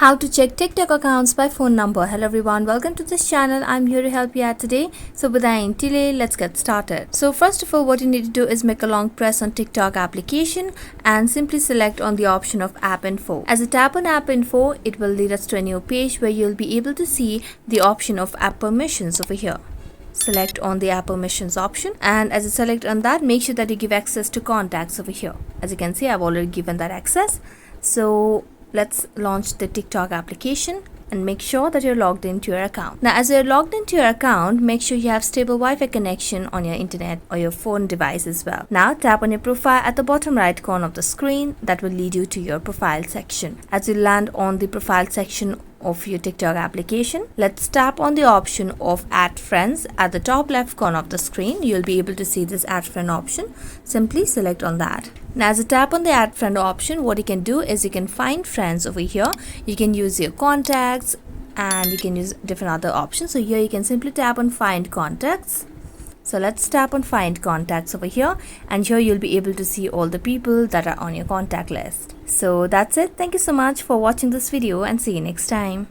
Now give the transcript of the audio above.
How to check TikTok accounts by phone number. Hello everyone, welcome to this channel. I'm here to help you out today. So without any delay, let's get started. So first of all, what you need to do is make a long press on TikTok application and simply select on the option of app info. As you tap on app info, it will lead us to a new page where you'll be able to see the option of app permissions over here. Select on the app permissions option, and as you select on that, make sure that you give access to contacts over here. As you can see, I've already given that access. So let's launch the TikTok application and make sure that you're logged into your account. Now, as you're logged into your account, make sure you have stable Wi-Fi connection on your internet or your phone device as well. Now, tap on your profile at the bottom right corner of the screen. That will lead you to your profile section. As you land on the profile section of your TikTok application, let's tap on the option of add friends at the top left corner of the screen. You'll be able to see this add friend option. Simply select on that. Now, as you tap on the add friend option, what you can do is you can find friends over here. You can use your contacts and you can use different other options. So here you can simply tap on find contacts. So let's tap on find contacts over here, and here you'll be able to see all the people that are on your contact list. So that's it. Thank you so much for watching this video and see you next time.